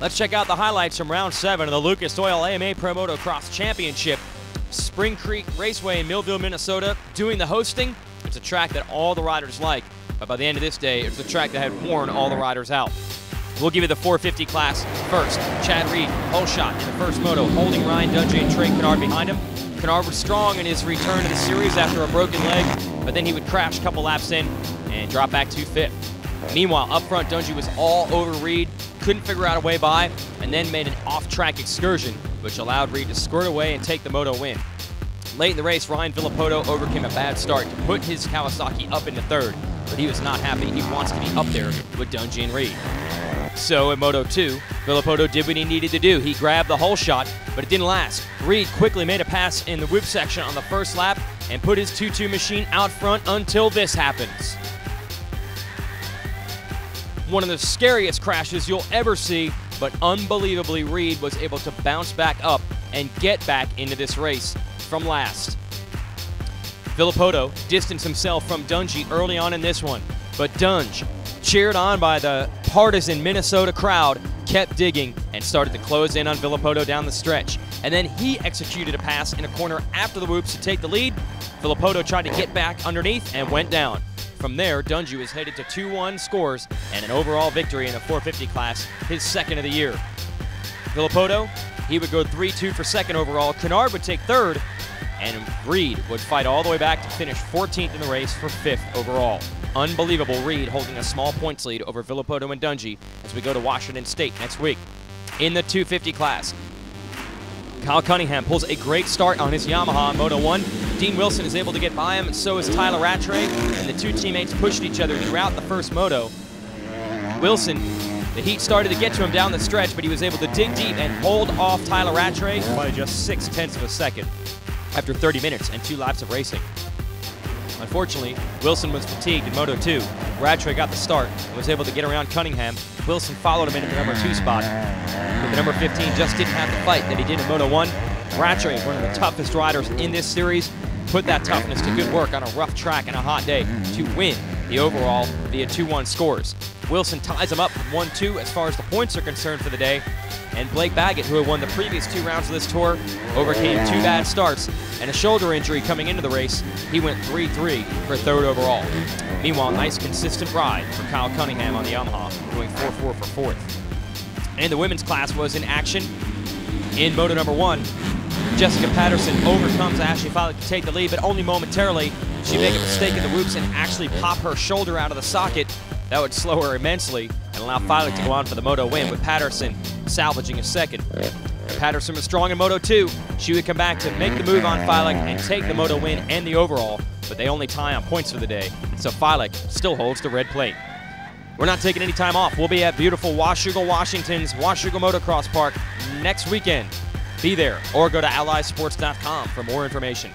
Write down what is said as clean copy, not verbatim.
Let's check out the highlights from round 7 of the Lucas Oil AMA Pro Motocross Championship. Spring Creek Raceway in Millville, Minnesota, doing the hosting. It's a track that all the riders like, but by the end of this day, it's a track that had worn all the riders out. We'll give you the 450 class first. Chad Reed, whole shot in the first moto, holding Ryan Dungey and Trey Kennard behind him. Kennard was strong in his return to the series after a broken leg, but then he would crash a couple laps in and drop back to 5th. Meanwhile, up front, Dungey was all over Reed, couldn't figure out a way by, and then made an off-track excursion, which allowed Reed to squirt away and take the moto win. Late in the race, Ryan Villopoto overcame a bad start to put his Kawasaki up into 3rd, but he was not happy. He wants to be up there with Dungey and Reed. So in Moto 2, Villopoto did what he needed to do. He grabbed the whole shot, but it didn't last. Reed quickly made a pass in the whip section on the first lap and put his 2-2 machine out front until this happens. One of the scariest crashes you'll ever see, but unbelievably Reed was able to bounce back up and get back into this race from last. Villopoto distanced himself from Dungey early on in this one, but Dungey, cheered on by the partisan Minnesota crowd, kept digging and started to close in on Villopoto down the stretch. And then he executed a pass in a corner after the whoops to take the lead. Villopoto tried to get back underneath and went down. From there, Dungey was headed to 2-1 scores and an overall victory in the 450 class, his 2nd of the year. Villopoto, he would go 3-2 for 2nd overall. Kennard would take 3rd, and Reed would fight all the way back to finish 14th in the race for 5th overall. Unbelievable Reed holding a small points lead over Villopoto and Dungey as we go to Washington State next week. In the 250 class, Kyle Cunningham pulls a great start on his Yamaha in Moto 1. Dean Wilson is able to get by him, and so is Tyler Rattray, and the two teammates pushed each other throughout the first moto. Wilson, the heat started to get to him down the stretch, but he was able to dig deep and hold off Tyler Rattray by just 0.6 of a second after 30 minutes and 2 laps of racing. Unfortunately, Wilson was fatigued in Moto 2. Rattray got the start and was able to get around Cunningham. Wilson followed him into the number 2 spot. But the number 15 just didn't have the fight that he did in Moto 1. Rattray, one of the toughest riders in this series, put that toughness to good work on a rough track and a hot day to win the overall via 2-1 scores. Wilson ties him up with 1-2 as far as the points are concerned for the day. And Blake Baggett, who had won the previous 2 rounds of this tour, overcame 2 bad starts and a shoulder injury coming into the race. He went 3-3 for 3rd overall. Meanwhile, nice consistent ride for Kyle Cunningham on the Yamaha, going 4-4 for 4th. And the women's class was in action in Moto number 1. Jessica Patterson overcomes Ashley Filik to take the lead, but only momentarily. She made a mistake in the whoops and actually pop her shoulder out of the socket. That would slow her immensely and allow Filik to go on for the Moto win, with Patterson salvaging a 2nd. Patterson was strong in Moto 2. She would come back to make the move on Filik and take the Moto win and the overall, but they only tie on points for the day, so Filik still holds the red plate. We're not taking any time off. We'll be at beautiful Washougal, Washington's Washougal Motocross Park next weekend. Be there or go to allysports.com for more information.